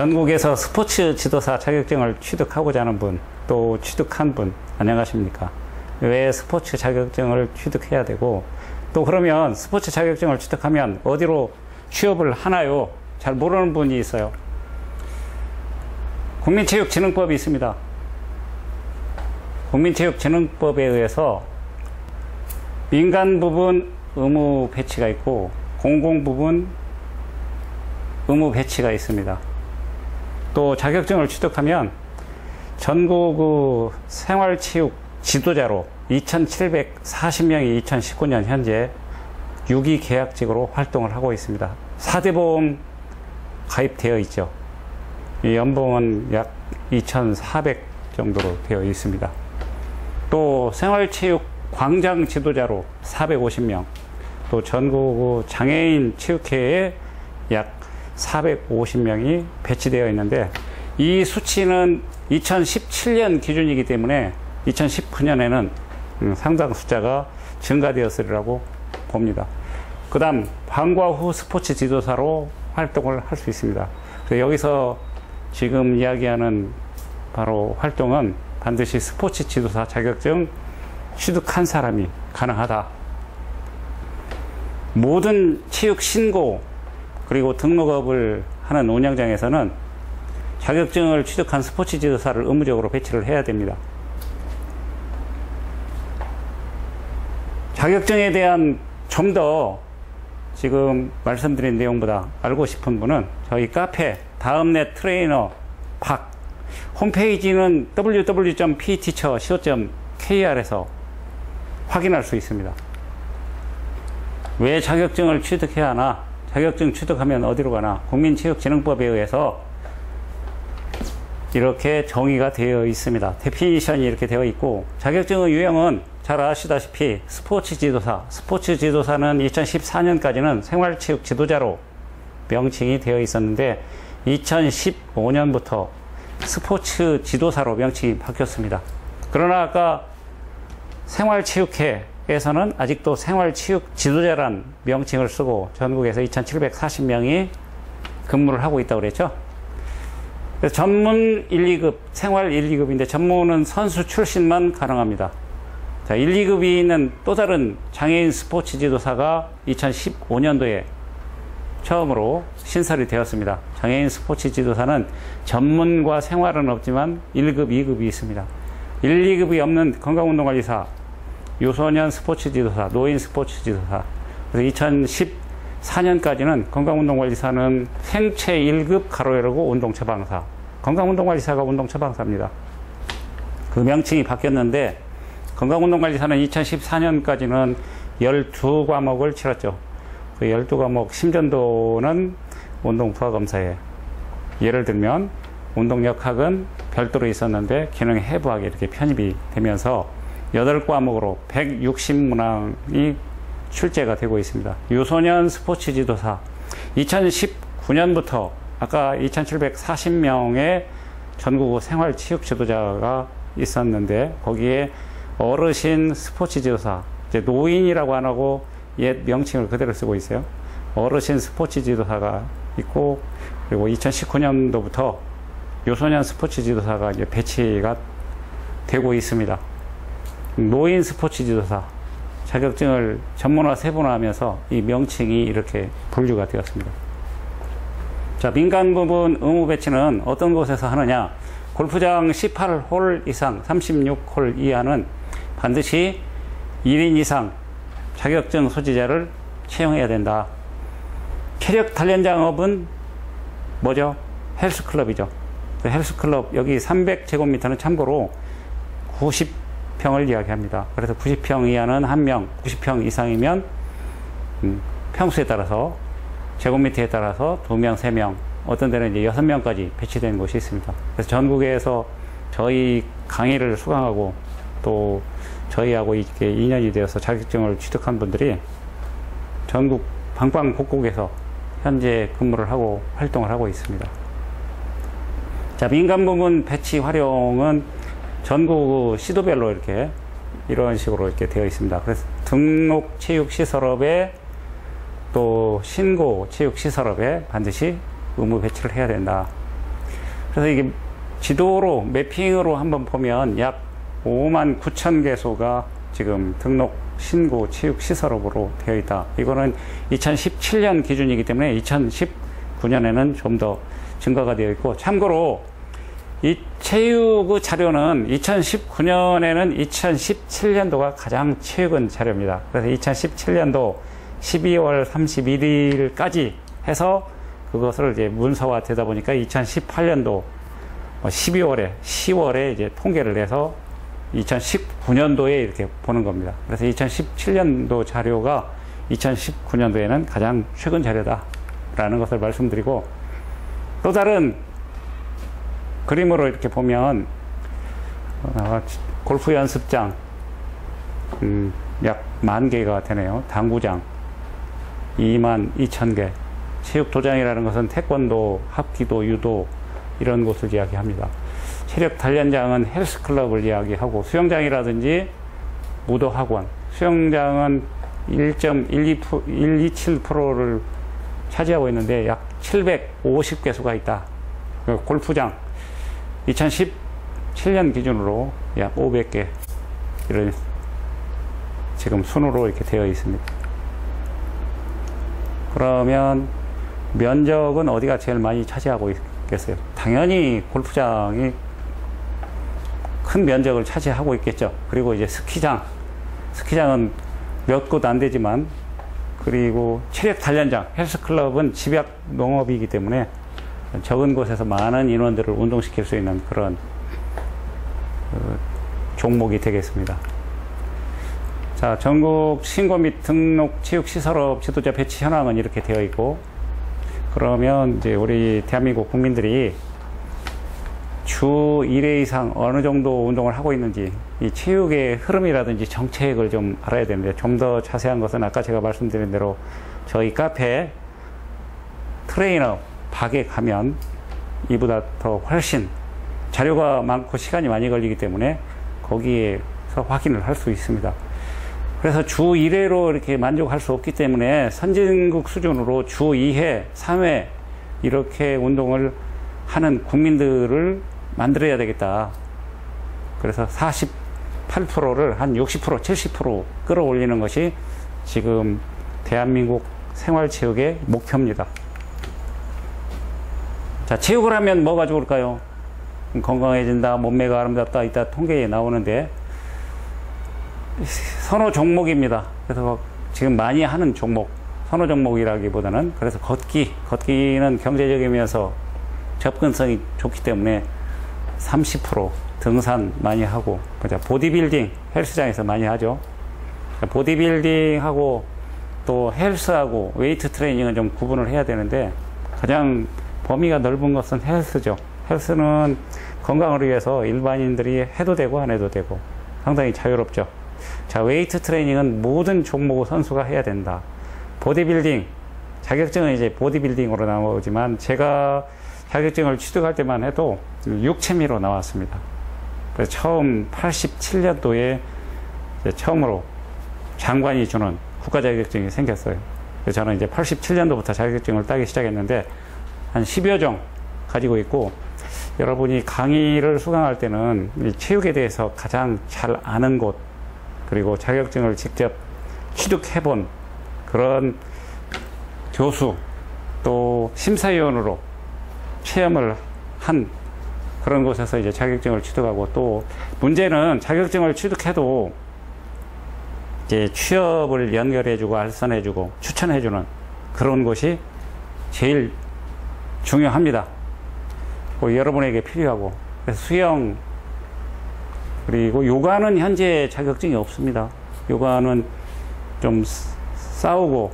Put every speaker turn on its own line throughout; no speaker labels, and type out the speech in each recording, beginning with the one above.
전국에서 스포츠 지도사 자격증을 취득하고자 하는 분, 또 취득한 분, 안녕하십니까? 왜 스포츠 자격증을 취득해야 되고, 또 그러면 스포츠 자격증을 취득하면 어디로 취업을 하나요? 잘 모르는 분이 있어요. 국민체육진흥법이 있습니다. 국민체육진흥법에 의해서 민간 부분 의무 배치가 있고 공공 부분 의무 배치가 있습니다. 또 자격증을 취득하면 전국 생활체육 지도자로 2,740명이 2019년 현재 유기계약직으로 활동을 하고 있습니다. 4대 보험 가입되어 있죠. 이 연봉은 약 2,400 정도로 되어 있습니다. 또 생활체육 광장 지도자로 450명, 또 전국 장애인 체육회에 약 450명이 배치되어 있는데, 이 수치는 2017년 기준이기 때문에 2019년에는 상당 숫자가 증가되었으리라고 봅니다. 그 다음 방과 후 스포츠 지도사로 활동을 할 수 있습니다. 그래서 여기서 지금 이야기하는 바로 활동은 반드시 스포츠 지도사 자격증 취득한 사람이 가능하다. 모든 체육 신고 그리고 등록업을 하는 운영장에서는 자격증을 취득한 스포츠 지도사를 의무적으로 배치를 해야 됩니다. 자격증에 대한 좀 더 지금 말씀드린 내용보다 알고 싶은 분은 저희 카페 다음넷 트레이너 박 홈페이지는 www.pteacher.co.kr에서 확인할 수 있습니다. 왜 자격증을 취득해야 하나? 자격증 취득하면 어디로 가나? 국민체육진흥법에 의해서 이렇게 정의가 되어 있습니다. 데피니션이 이렇게 되어 있고, 자격증의 유형은 잘 아시다시피 스포츠 지도사, 스포츠 지도사는 2014년까지는 생활체육 지도자로 명칭이 되어 있었는데 2015년부터 스포츠 지도사로 명칭이 바뀌었습니다. 그러나 아까 생활체육회에서는 아직도 생활체육 지도자란 명칭을 쓰고 전국에서 2,740명이 근무를 하고 있다고 그랬죠. 그래서 전문 1, 2급, 생활 1, 2급인데 전문은 선수 출신만 가능합니다. 자, 1, 2급이 있는 또 다른 장애인 스포츠 지도사가 2015년도에 처음으로 신설이 되었습니다. 장애인 스포츠 지도사는 전문과 생활은 없지만 1급, 2급이 있습니다. 1, 2급이 없는 건강운동관리사, 유소년 스포츠 지도사, 노인 스포츠 지도사. 그래서 2014년까지는 건강운동관리사는 생체 1급 가로 열고 운동처방사. 건강운동관리사가 운동처방사입니다. 그 명칭이 바뀌었는데 건강운동관리사는 2014년까지는 12과목을 치렀죠. 그 12과목 심전도는 운동부하검사에, 예를 들면 운동역학은 별도로 있었는데 기능해부학에 이렇게 편입이 되면서 8과목으로 160문항이 출제가 되고 있습니다. 유소년 스포츠 지도사 2019년부터 아까 2,740명의 전국 생활 체육 지도자가 있었는데 거기에 어르신 스포츠 지도사, 이제 노인이라고 안 하고 옛 명칭을 그대로 쓰고 있어요. 어르신 스포츠 지도사가 있고, 그리고 2019년도부터 유소년 스포츠 지도사가 이제 배치가 되고 있습니다. 노인 스포츠 지도사 자격증을 전문화 세분화하면서 이 명칭이 이렇게 분류가 되었습니다. 자, 민간 부분 의무 배치는 어떤 곳에서 하느냐? 골프장 18홀 이상 36홀 이하는 반드시 1인 이상 자격증 소지자를 채용해야 된다. 체력 단련장업은 뭐죠? 헬스클럽이죠. 헬스클럽 여기 300제곱미터는 참고로 90평을 이야기합니다. 그래서 90평 이하는 1명, 90평 이상이면 평수에 따라서 제곱미터에 따라서 2명, 3명, 어떤 데는 이제 6명까지 배치된 곳이 있습니다. 그래서 전국에서 저희 강의를 수강하고 또 저희하고 이렇게 인연이 되어서 자격증을 취득한 분들이 전국 방방곡곡에서 현재 근무를 하고 활동을 하고 있습니다. 자, 민간 부문 배치 활용은 전국 시도별로 이렇게 이런 식으로 이렇게 되어 있습니다. 그래서 등록 체육시설업에 또 신고 체육시설업에 반드시 의무 배치를 해야 된다. 그래서 이게 지도로 매핑으로 한번 보면 약 5만 9천 개소가 지금 등록 신고 체육시설업으로 되어 있다. 이거는 2017년 기준이기 때문에 2019년에는 좀 더 증가가 되어 있고, 참고로 이 체육 자료는 2019년에는 2017년도가 가장 최근 자료입니다. 그래서 2017년도 12월 31일까지 해서 그것을 이제 문서화 되다 보니까 2018년도 12월에, 10월에 이제 통계를 내서 2019년도에 이렇게 보는 겁니다. 그래서 2017년도 자료가 2019년도에는 가장 최근 자료다라는 것을 말씀드리고, 또 다른 그림으로 이렇게 보면 골프 연습장 약 10,000개가 되네요. 당구장 22,000개, 체육도장이라는 것은 태권도, 합기도, 유도 이런 곳을 이야기합니다. 체력 단련장은 헬스클럽을 이야기하고, 수영장이라든지 무도학원, 수영장은 1.127%를 차지하고 있는데 약 750개소가 있다. 골프장 2017년 기준으로 약 500개 이런 지금 순으로 이렇게 되어 있습니다. 그러면 면적은 어디가 제일 많이 차지하고 있겠어요? 당연히 골프장이 큰 면적을 차지하고 있겠죠. 그리고 이제 스키장은 몇 곳 안 되지만, 그리고 체력 단련장, 헬스클럽은 집약 농업이기 때문에 적은 곳에서 많은 인원들을 운동시킬 수 있는 그런 종목이 되겠습니다. 자, 전국 신고 및 등록 체육시설업 지도자 배치 현황은 이렇게 되어 있고, 그러면 이제 우리 대한민국 국민들이 주 1회 이상 어느 정도 운동을 하고 있는지, 이 체육의 흐름이라든지 정책을 좀 알아야 되는데, 좀 더 자세한 것은 아까 제가 말씀드린 대로 저희 카페 트레이너 박에 가면 이보다 더 훨씬 자료가 많고 시간이 많이 걸리기 때문에 거기에서 확인을 할 수 있습니다. 그래서 주 1회로 이렇게 만족할 수 없기 때문에 선진국 수준으로 주 2회, 3회 이렇게 운동을 하는 국민들을 만들어야 되겠다. 그래서 48%를 한 60%, 70% 끌어올리는 것이 지금 대한민국 생활체육의 목표입니다. 자, 체육을 하면 뭐가 좋을까요? 건강해진다, 몸매가 아름답다, 이따 통계에 나오는데, 선호 종목입니다. 그래서 지금 많이 하는 종목, 선호 종목이라기보다는, 그래서 걷기는 경제적이면서 접근성이 좋기 때문에 30%, 등산 많이 하고, 보디빌딩 헬스장에서 많이 하죠. 보디빌딩하고 또 헬스하고 웨이트 트레이닝은 좀 구분을 해야 되는데, 가장 범위가 넓은 것은 헬스죠. 헬스는 건강을 위해서 일반인들이 해도 되고 안 해도 되고 상당히 자유롭죠. 자, 웨이트 트레이닝은 모든 종목 선수가 해야 된다. 보디빌딩, 자격증은 이제 보디빌딩으로 나오지만 제가 자격증을 취득할 때만 해도 육체미로 나왔습니다. 그래서 처음 87년도에 처음으로 장관이 주는 국가 자격증이 생겼어요. 그래서 저는 이제 87년도부터 자격증을 따기 시작했는데 한 10여 종 가지고 있고, 여러분이 강의를 수강할 때는 이 체육에 대해서 가장 잘 아는 곳, 그리고 자격증을 직접 취득해본 그런 교수, 또 심사위원으로 체험을 한 그런 곳에서 이제 자격증을 취득하고, 또 문제는 자격증을 취득해도 이제 취업을 연결해주고 알선해주고 추천해주는 그런 곳이 제일 중요합니다. 여러분에게 필요하고, 그래서 수영, 그리고 요가는 현재 자격증이 없습니다. 요가는 좀 싸우고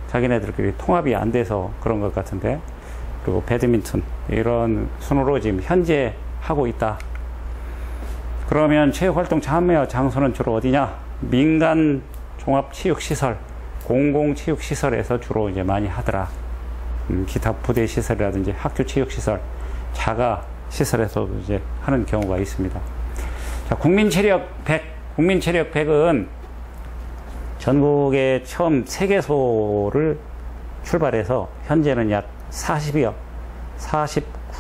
자기네들끼리 통합이 안 돼서 그런 것 같은데, 그리고 배드민턴 이런 순으로 지금 현재 하고 있다. 그러면 체육활동 참여 장소는 주로 어디냐? 민간 종합체육시설, 공공체육시설에서 주로 이제 많이 하더라. 기타 부대시설이라든지 학교체육시설, 자가시설에서도 이제 하는 경우가 있습니다. 자, 국민체력 100, 국민체력 100은 전국에 처음 3개소를 출발해서 현재는 약 40여,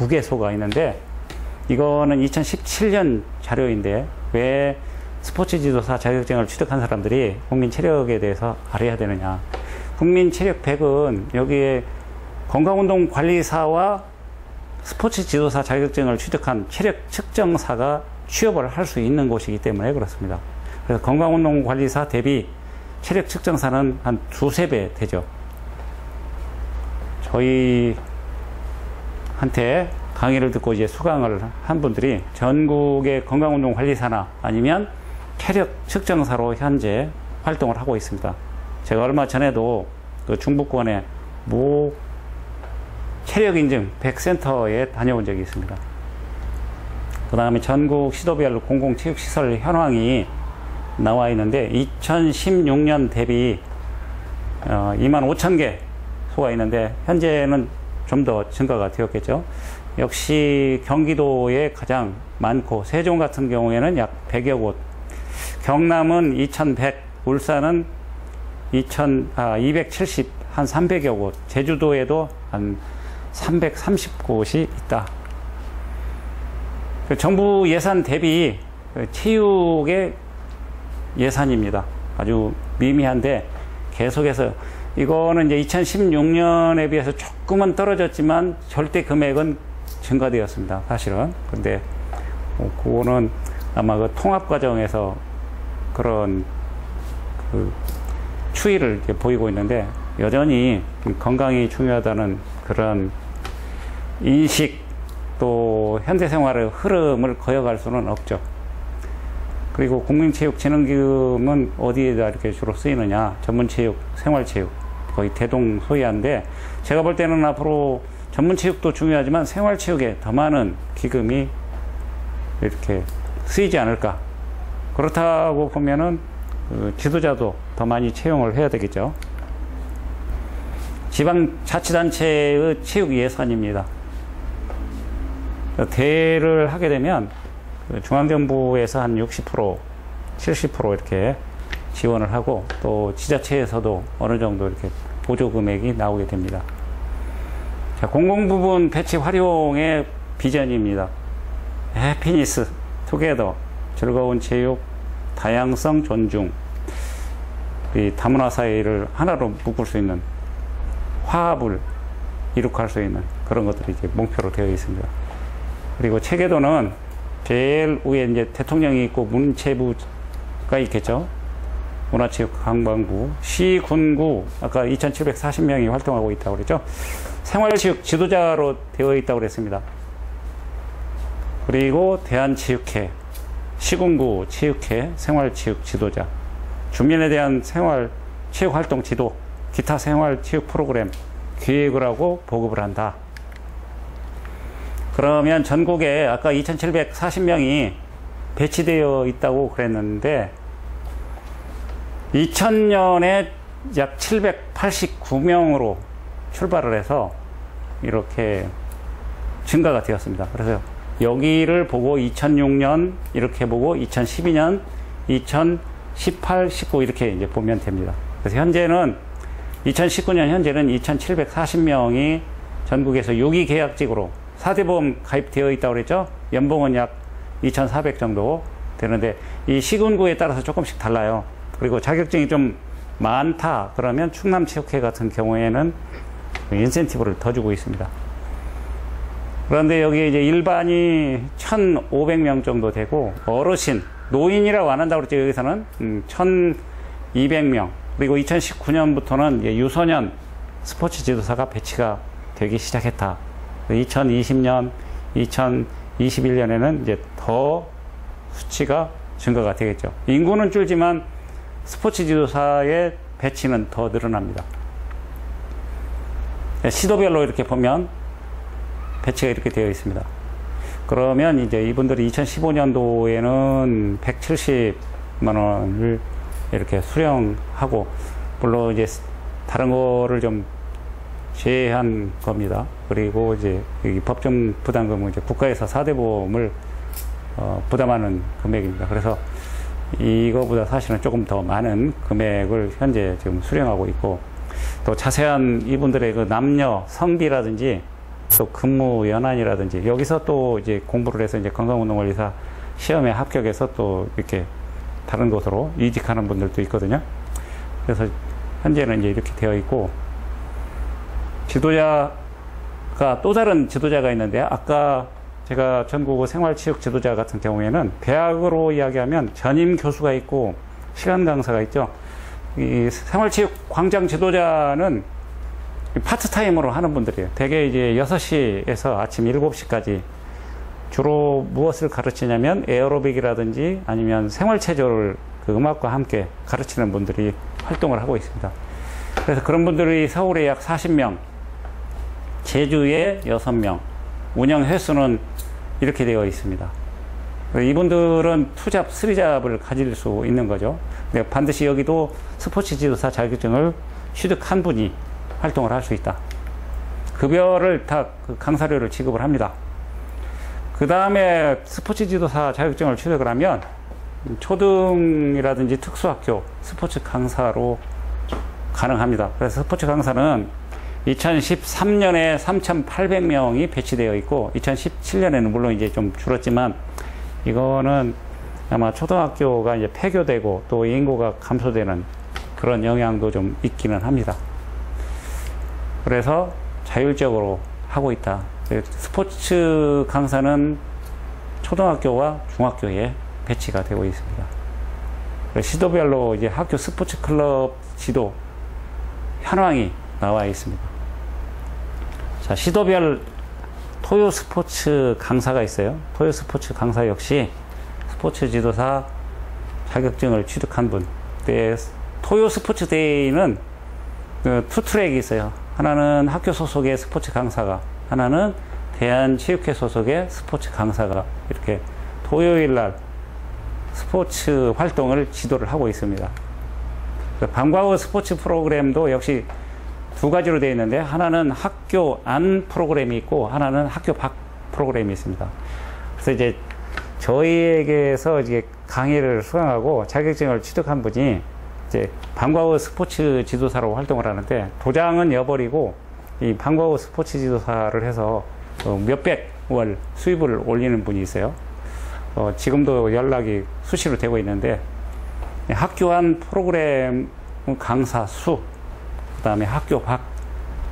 2개소가 있는데, 이거는 2017년 자료인데, 왜 스포츠 지도사 자격증을 취득한 사람들이 국민체력에 대해서 알아야 되느냐. 국민체력 100은 여기에 건강운동관리사와 스포츠 지도사 자격증을 취득한 체력 측정사가 취업을 할 수 있는 곳이기 때문에 그렇습니다. 그래서 건강운동관리사 대비 체력 측정사는 한 2~3배 되죠. 저희한테 강의를 듣고 이제 수강을 한 분들이 전국의 건강운동관리사나 아니면 체력 측정사로 현재 활동을 하고 있습니다. 제가 얼마 전에도 그 중부권의 모 체력인증 100센터에 다녀온 적이 있습니다. 그 다음에 전국 시도별 공공체육시설 현황이 나와 있는데 2016년 대비 25,000개 소가 있는데 현재는 좀 더 증가가 되었겠죠. 역시 경기도에 가장 많고 세종 같은 경우에는 약 100여 곳, 경남은 2100, 울산은 270, 한 300여 곳, 제주도에도 한 330곳이 있다. 정부 예산 대비 체육의 예산입니다. 아주 미미한데 계속해서 이거는 이제 2016년에 비해서 조금은 떨어졌지만 절대 금액은 증가되었습니다. 사실은. 근데 그거는 아마 그 통합 과정에서 그런 그 추이를 이제 보이고 있는데 여전히 건강이 중요하다는 그런 인식 또 현대생활의 흐름을 거역할 수는 없죠. 그리고 국민체육진흥기금은 어디에다 이렇게 주로 쓰이느냐? 전문체육, 생활체육 거의 대동소이한데 제가 볼 때는 앞으로 전문체육도 중요하지만 생활체육에 더 많은 기금이 이렇게 쓰이지 않을까. 그렇다고 보면은 그 지도자도 더 많이 채용을 해야 되겠죠. 지방자치단체의 체육 예산입니다. 대회를 하게 되면 중앙정부에서 한 60%, 70% 이렇게 지원을 하고 또 지자체에서도 어느 정도 이렇게 보조 금액이 나오게 됩니다. 자, 공공부문 배치 활용의 비전입니다. 해피니스, 투게더, 즐거운 체육, 다양성 존중, 이 다문화 사회를 하나로 묶을 수 있는 화합을 이룩할 수 있는 그런 것들이 이제 목표로 되어 있습니다. 그리고 체계도는 제일 위에 이제 대통령이 있고 문체부가 있겠죠. 문화체육관광부, 시군구, 아까 2,740명이 활동하고 있다고 그랬죠. 생활체육 지도자로 되어 있다고 그랬습니다. 그리고 대한체육회, 시군구 체육회, 생활체육 지도자, 주민에 대한 생활체육활동 지도, 기타 생활체육 프로그램 기획을 하고 보급을 한다. 그러면 전국에 아까 2,740명이 배치되어 있다고 그랬는데 2000년에 약 789명으로 출발을 해서 이렇게 증가가 되었습니다. 그래서 여기를 보고 2006년 이렇게 보고 2012년, 2018, 19 이렇게 이제 보면 됩니다. 그래서 현재는 2019년 현재는 2,740명이 전국에서 유기계약직으로 4대 보험 가입되어 있다고 그랬죠. 연봉은 약 2,400 정도 되는데 이 시군구에 따라서 조금씩 달라요. 그리고 자격증이 좀 많다 그러면 충남체육회 같은 경우에는 인센티브를 더 주고 있습니다. 그런데 여기 이제 일반이 1,500명 정도 되고 어르신, 노인이라고 안 한다고 그랬죠. 여기서는 1,200명. 그리고 2019년부터는 유소년 스포츠 지도사가 배치가 되기 시작했다. 2020년, 2021년에는 이제 더 수치가 증가가 되겠죠. 인구는 줄지만 스포츠 지도사의 배치는 더 늘어납니다. 시도별로 이렇게 보면 배치가 이렇게 되어 있습니다. 그러면 이제 이분들이 2015년도에는 170만 원을 이렇게 수령하고, 물론 이제 다른 거를 좀 제한 겁니다. 그리고 이제 법정 부담금은 이제 국가에서 4대 보험을 부담하는 금액입니다. 그래서 이거보다 사실은 조금 더 많은 금액을 현재 지금 수령하고 있고, 또 자세한 이분들의 그 남녀 성비라든지 또 근무 연한이라든지 여기서 또 이제 공부를 해서 이제 건강운동관리사 시험에 합격해서 또 이렇게 다른 곳으로 이직하는 분들도 있거든요. 그래서 현재는 이제 이렇게 되어 있고, 지도자가 또 다른 지도자가 있는데, 아까 제가 전국어 생활치육 지도자 같은 경우에는 대학으로 이야기하면 전임 교수가 있고 시간 강사가 있죠. 이 생활치육 광장 지도자는 파트타임으로 하는 분들이에요. 대개 이제 6시에서 아침 7시까지 주로 무엇을 가르치냐면 에어로빅이라든지 아니면 생활체조를 그 음악과 함께 가르치는 분들이 활동을 하고 있습니다. 그래서 그런 분들이 서울에 약 40명, 제주에 6명, 운영 횟수는 이렇게 되어 있습니다. 이분들은 투잡, 3잡을 가질 수 있는 거죠. 반드시 여기도 스포츠 지도사 자격증을 취득한 분이 활동을 할 수 있다. 급여를 다 그 강사료를 지급을 합니다. 그 다음에 스포츠 지도사 자격증을 취득을 하면 초등이라든지 특수학교 스포츠 강사로 가능합니다. 그래서 스포츠 강사는 2013년에 3,800명이 배치되어 있고 2017년에는 물론 이제 좀 줄었지만 이거는 아마 초등학교가 이제 폐교되고 또 인구가 감소되는 그런 영향도 좀 있기는 합니다. 그래서 자율적으로 하고 있다. 스포츠 강사는 초등학교와 중학교에 배치가 되고 있습니다. 시도별로 이제 학교 스포츠 클럽 지도 현황이 나와 있습니다. 자, 시도별 토요 스포츠 강사가 있어요. 토요 스포츠 강사 역시 스포츠 지도사 자격증을 취득한 분. 토요 스포츠 데이는 그 투 트랙이 있어요. 하나는 학교 소속의 스포츠 강사가, 하나는 대한체육회 소속의 스포츠 강사가 이렇게 토요일 날 스포츠 활동을 지도를 하고 있습니다. 방과 후 스포츠 프로그램도 역시 두 가지로 되어 있는데, 하나는 학교 안 프로그램이 있고 하나는 학교 밖 프로그램이 있습니다. 그래서 이제 저희에게서 이제 강의를 수강하고 자격증을 취득한 분이 이제 방과 후 스포츠 지도사로 활동을 하는데, 도장은 여버리고 이 방과 후 스포츠 지도사를 해서 몇백 월 수입을 올리는 분이 있어요. 지금도 연락이 수시로 되고 있는데, 학교 안 프로그램 강사 수, 그 다음에 학교 밖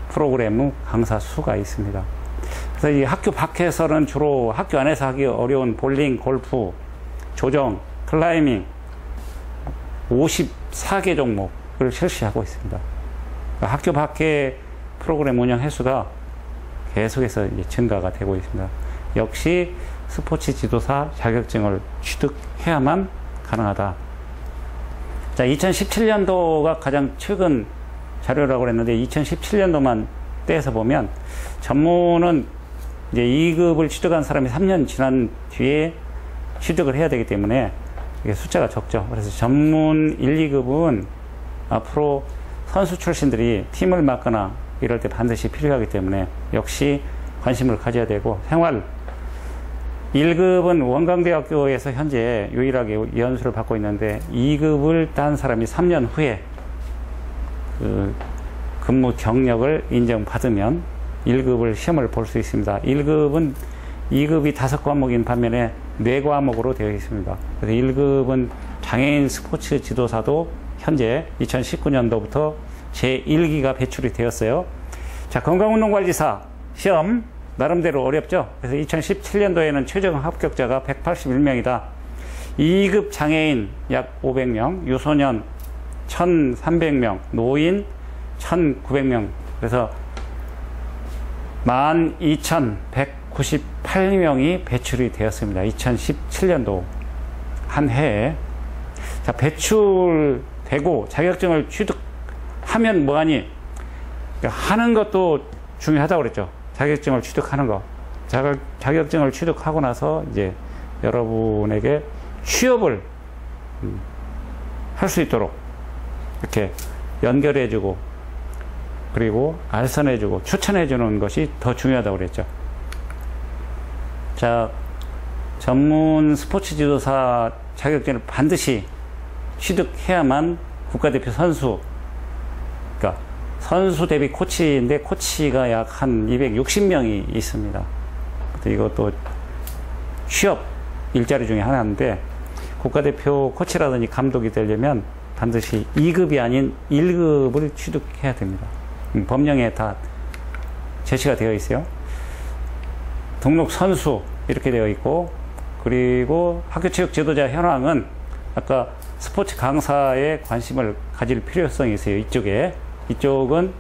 프로그램 강사 수가 있습니다. 그래서 이 학교 밖에서는 주로 학교 안에서 하기 어려운 볼링, 골프, 조정, 클라이밍 54개 종목을 실시하고 있습니다. 그러니까 학교 밖의 프로그램 운영 횟수가 계속해서 이제 증가가 되고 있습니다. 역시 스포츠 지도사 자격증을 취득해야만 가능하다. 자, 2017년도가 가장 최근 자료라고 했는데 2017년도만 떼서 보면 전문은 이제 2급을 취득한 사람이 3년 지난 뒤에 취득을 해야 되기 때문에 이게 숫자가 적죠. 그래서 전문 1, 2급은 앞으로 선수 출신들이 팀을 맡거나 이럴 때 반드시 필요하기 때문에 역시 관심을 가져야 되고, 생활 1급은 원광대학교에서 현재 유일하게 연수를 받고 있는데 2급을 딴 사람이 3년 후에 그 근무 경력을 인정받으면 1급을 시험을 볼 수 있습니다. 1급은 2급이 5과목인 반면에 4과목으로 되어 있습니다. 그래서 1급은 장애인 스포츠 지도사도 현재 2019년도부터 제1기가 배출이 되었어요. 자, 건강운동관리사 시험 나름대로 어렵죠. 그래서 2017년도에는 최종 합격자가 181명이다. 2급 장애인 약 500명, 유소년 1,300명, 노인 1,900명. 그래서 12,198명이 배출이 되었습니다. 2017년도 한 해에. 자, 배출되고 자격증을 취득하면 뭐하니? 하는 것도 중요하다고 그랬죠. 자격증을 취득하는 거. 자격증을 취득하고 나서 이제 여러분에게 취업을 할 수 있도록 이렇게 연결해주고, 그리고 알선해주고 추천해주는 것이 더 중요하다고 그랬죠. 자, 전문 스포츠 지도사 자격증을 반드시 취득해야만 국가대표 선수, 그러니까 선수 대비 코치인데 코치가 약 한 260명이 있습니다. 이것도 취업 일자리 중에 하나인데 국가대표 코치라든지 감독이 되려면 반드시 2급이 아닌 1급을 취득해야 됩니다. 법령에 다 제시가 되어 있어요. 등록 선수 이렇게 되어 있고, 그리고 학교 체육 지도자 현황은 아까 스포츠 강사에 관심을 가질 필요성이 있어요. 이쪽은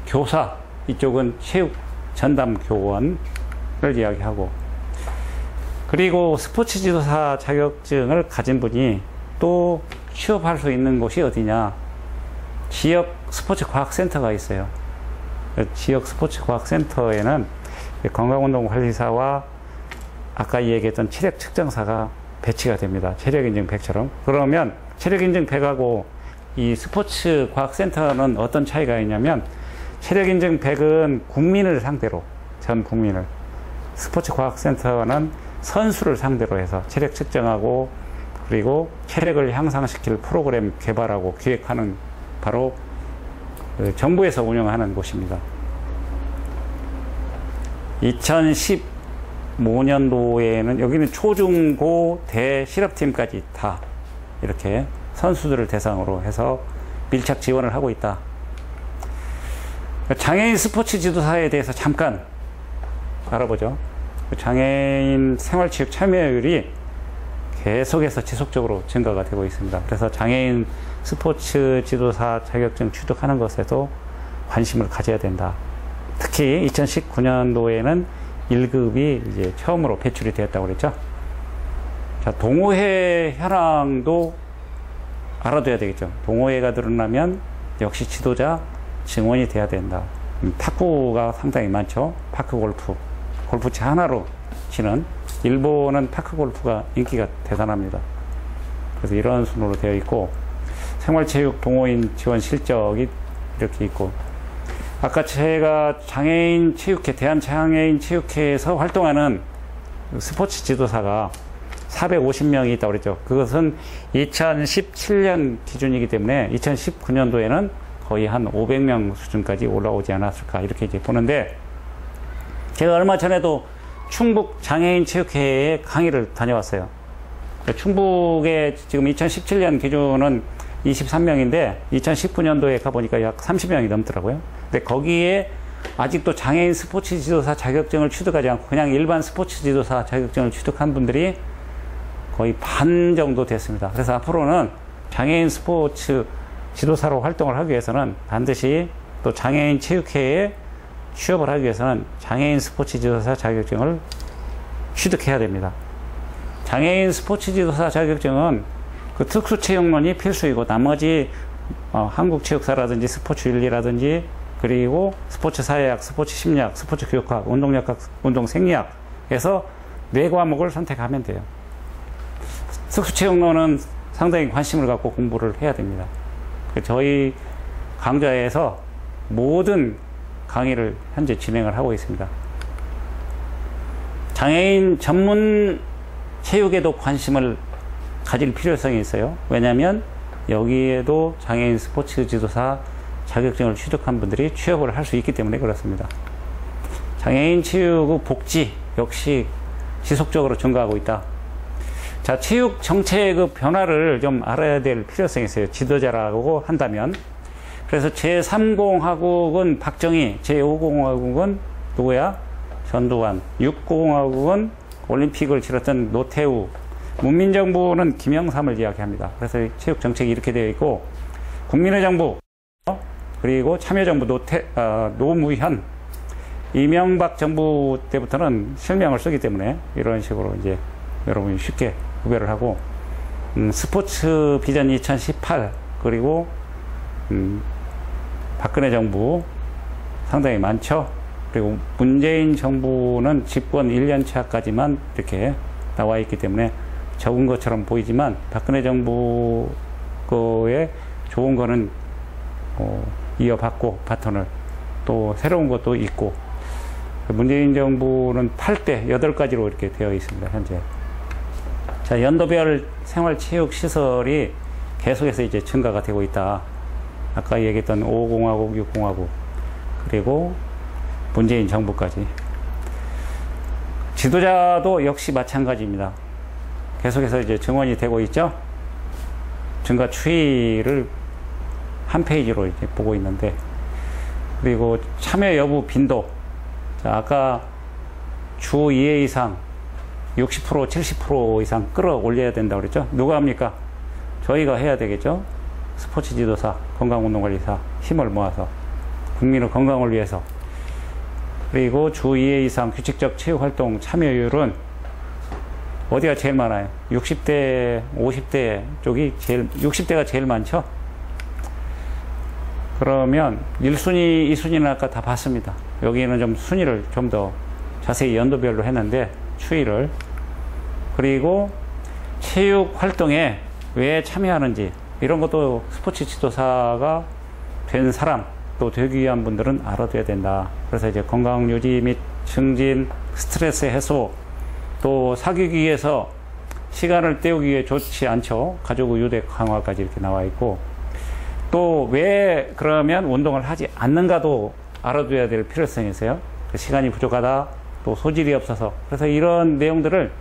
교사, 이쪽은 체육 전담 교원을 이야기하고, 그리고 스포츠 지도사 자격증을 가진 분이 또 취업할 수 있는 곳이 어디냐? 지역 스포츠 과학센터가 있어요. 지역 스포츠 과학센터에는 건강운동관리사와 아까 얘기했던 체력 측정사가 배치가 됩니다. 체력인증 100처럼. 그러면 체력인증 100하고 이 스포츠 과학센터는 어떤 차이가 있냐면, 체력인증 100은 국민을 상대로, 전 국민을, 스포츠 과학센터는 선수를 상대로 해서 체력 측정하고, 그리고 체력을 향상시킬 프로그램 개발하고 기획하는 바로 정부에서 운영하는 곳입니다. 2015년도에는 여기는 초중고 대 실업팀까지 다 이렇게 선수들을 대상으로 해서 밀착 지원을 하고 있다. 장애인 스포츠 지도사에 대해서 잠깐 알아보죠. 장애인 생활체육 참여율이 계속해서 지속적으로 증가가 되고 있습니다. 그래서 장애인 스포츠 지도사 자격증 취득하는 것에도 관심을 가져야 된다. 특히 2019년도에는 1급이 이제 처음으로 배출이 되었다고 그랬죠. 자, 동호회 현황도 알아둬야 되겠죠. 동호회가 늘어나면 역시 지도자 증원이 돼야 된다. 탁구가 상당히 많죠. 파크 골프, 골프채 하나로 치는, 일본은 파크 골프가 인기가 대단합니다. 그래서 이런 순으로 되어 있고, 생활체육 동호인 지원 실적이 이렇게 있고, 아까 제가 장애인 체육회, 대한장애인 체육회에서 활동하는 스포츠 지도사가 450명이 있다고 그랬죠. 그것은 2017년 기준이기 때문에 2019년도에는 거의 한 500명 수준까지 올라오지 않았을까, 이렇게 이제 보는데, 제가 얼마 전에도 충북 장애인 체육회에 강의를 다녀왔어요. 충북에 지금 2017년 기준은 23명인데 2019년도에 가보니까 약 30명이 넘더라고요. 근데 거기에 아직도 장애인 스포츠 지도사 자격증을 취득하지 않고 그냥 일반 스포츠 지도사 자격증을 취득한 분들이 거의 반 정도 됐습니다. 그래서 앞으로는 장애인 스포츠 지도사로 활동을 하기 위해서는 반드시 또 장애인 체육회에 취업을 하기 위해서는 장애인 스포츠 지도사 자격증을 취득해야 됩니다. 장애인 스포츠 지도사 자격증은 그 특수체육론이 필수이고, 나머지 한국체육사라든지 스포츠윤리라든지, 그리고 스포츠사회학, 스포츠심리학, 스포츠교육학, 운동역학, 운동생리학에서 4과목을 선택하면 돼요. 특수체육론은 상당히 관심을 갖고 공부를 해야 됩니다. 저희 강좌에서 모든 강의를 현재 진행을 하고 있습니다. 장애인 전문 체육에도 관심을 가질 필요성이 있어요. 왜냐하면 여기에도 장애인 스포츠 지도사 자격증을 취득한 분들이 취업을 할 수 있기 때문에 그렇습니다. 장애인 체육의 복지 역시 지속적으로 증가하고 있다. 자, 체육 정책의 변화를 좀 알아야 될 필요성이 있어요. 지도자라고 한다면. 그래서 제3공화국은 박정희, 제5공화국은 누구야? 전두환, 6공화국은 올림픽을 치렀던 노태우, 문민정부는 김영삼을 이야기합니다. 그래서 체육 정책이 이렇게 되어 있고, 국민의 정부, 그리고 참여정부 노무현, 이명박 정부 때부터는 실명을 쓰기 때문에 이런 식으로 이제 여러분이 쉽게 구별을 하고, 스포츠 비전 2018, 그리고 박근혜 정부 상당히 많죠. 그리고 문재인 정부는 집권 1년 차까지만 이렇게 나와 있기 때문에 적은 것처럼 보이지만, 박근혜 정부 거에 좋은 거는 이어받고 바톤을, 또 새로운 것도 있고, 문재인 정부는 8대 8가지로 이렇게 되어 있습니다, 현재. 자, 연도별 생활체육 시설이 계속해서 이제 증가가 되고 있다. 아까 얘기했던 5공화국, 6공화국, 그리고 문재인 정부까지. 지도자도 역시 마찬가지입니다. 계속해서 이제 증언이 되고 있죠. 증가 추이를 한 페이지로 이제 보고 있는데, 그리고 참여 여부 빈도. 자, 아까 주 2회 이상 60%, 70% 이상 끌어올려야 된다고 그랬죠. 누가 합니까? 저희가 해야 되겠죠. 스포츠 지도사, 건강운동관리사 힘을 모아서 국민의 건강을 위해서. 그리고 주 2회 이상 규칙적 체육활동 참여율은 어디가 제일 많아요? 60대, 50대 쪽이 제일, 60대가 제일 많죠? 그러면 1순위, 2순위는 아까 다 봤습니다. 여기는 좀 순위를 좀 더 자세히 연도별로 했는데, 추이를. 그리고 체육 활동에 왜 참여하는지, 이런 것도 스포츠 지도사가 된 사람, 또 되기 위한 분들은 알아둬야 된다. 그래서 이제 건강 유지 및 증진, 스트레스 해소, 또 사귀기 위해서 시간을 때우기 위해 좋지 않죠. 가족 유대 강화까지 이렇게 나와 있고, 또 왜 그러면 운동을 하지 않는가도 알아둬야 될 필요성이 있어요. 시간이 부족하다, 또 소질이 없어서. 그래서 이런 내용들을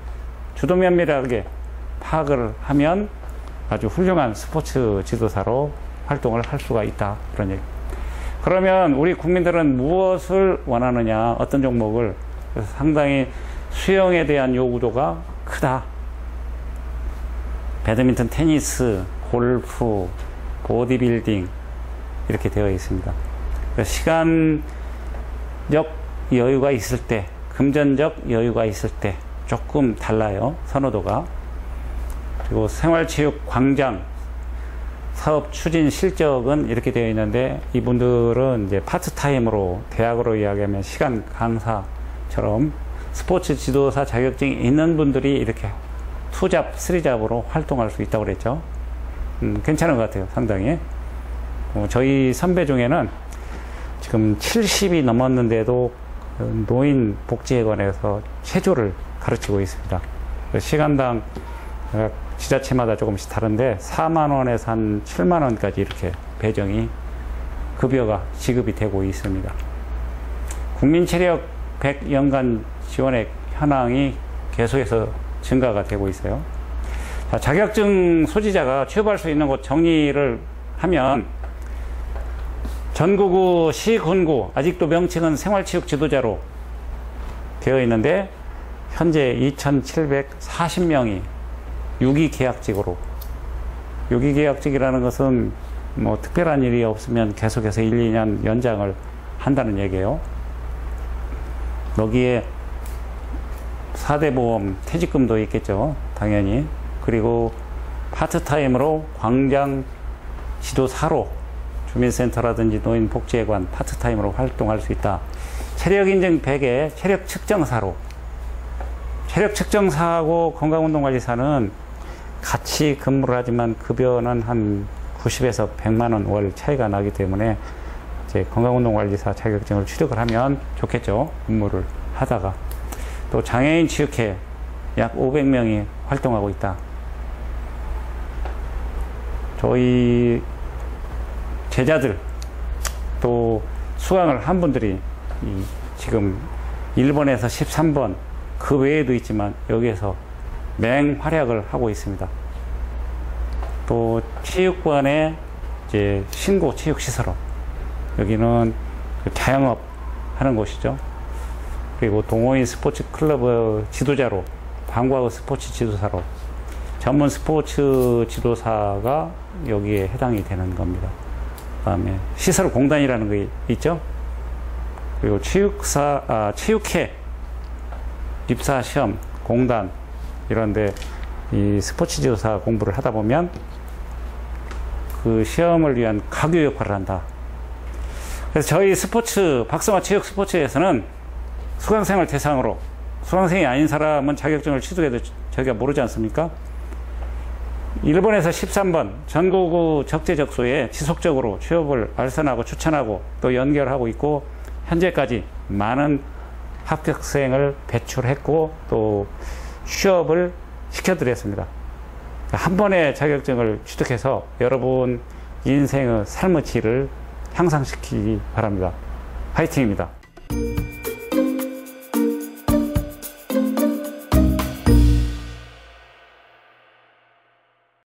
주도면밀하게 파악을 하면 아주 훌륭한 스포츠 지도사로 활동을 할 수가 있다. 그런 얘기. 그러면 우리 국민들은 무엇을 원하느냐, 어떤 종목을. 그래서 상당히 수영에 대한 요구도가 크다. 배드민턴, 테니스, 골프, 보디빌딩 이렇게 되어 있습니다. 시간적 여유가 있을 때, 금전적 여유가 있을 때 조금 달라요, 선호도가. 그리고 생활체육 광장 사업 추진 실적은 이렇게 되어 있는데, 이분들은 이제 파트타임으로, 대학으로 이야기하면 시간 강사처럼 스포츠 지도사 자격증이 있는 분들이 이렇게 2잡, 3잡으로 활동할 수 있다고 그랬죠. 괜찮은 것 같아요, 상당히. 저희 선배 중에는 지금 70이 넘었는데도 노인복지회관에서 체조를 가르치고 있습니다. 시간당 지자체마다 조금씩 다른데 4만원에서 한 7만원까지 이렇게 배정이, 급여가 지급이 되고 있습니다. 국민체력 100연간 지원액 현황이 계속해서 증가가 되고 있어요. 자, 자격증 소지자가 취업할 수 있는 곳 정리를 하면, 전국구, 시군구, 아직도 명칭은 생활체육 지도자로 되어 있는데, 현재 2,740명이 유기계약직으로. 유기계약직이라는 것은 뭐 특별한 일이 없으면 계속해서 1, 2년 연장을 한다는 얘기예요. 여기에 4대 보험, 퇴직금도 있겠죠, 당연히. 그리고 파트타임으로 광장 지도사로, 주민센터라든지 노인복지회관 파트타임으로 활동할 수 있다. 체력인증 100에 체력 측정사로. 체력 측정사하고 건강운동관리사는 같이 근무를 하지만 급여는 한 90에서 100만원 월 차이가 나기 때문에 이제 건강운동관리사 자격증을 취득을 하면 좋겠죠, 근무를 하다가. 또 장애인 치유회 약 500명이 활동하고 있다. 저희 제자들, 또 수강을 한 분들이 지금 1번에서 13번, 그 외에도 있지만 여기에서 맹활약을 하고 있습니다. 또 체육관의 이제 신고 체육시설업, 여기는 자영업 하는 곳이죠. 그리고 동호인 스포츠 클럽 지도자로, 방과후 스포츠 지도사로, 전문 스포츠 지도사가 여기에 해당이 되는 겁니다. 그 다음에 시설공단이라는 게 있죠. 그리고 체육회, 입사시험, 공단, 이런데 이 스포츠 지도사 공부를 하다 보면 그 시험을 위한 가교 역할을 한다. 그래서 저희 스포츠, 박성화 체육 스포츠에서는 수강생을 대상으로, 수강생이 아닌 사람은 자격증을 취득해도 저희가 모르지 않습니까? 1번에서 13번 전국구 적재적소에 지속적으로 취업을 알선하고 추천하고 또 연결하고 있고, 현재까지 많은 합격생을 배출했고 또 취업을 시켜드렸습니다. 한 번에 자격증을 취득해서 여러분 인생의 삶의 질을 향상시키기 바랍니다. 화이팅입니다.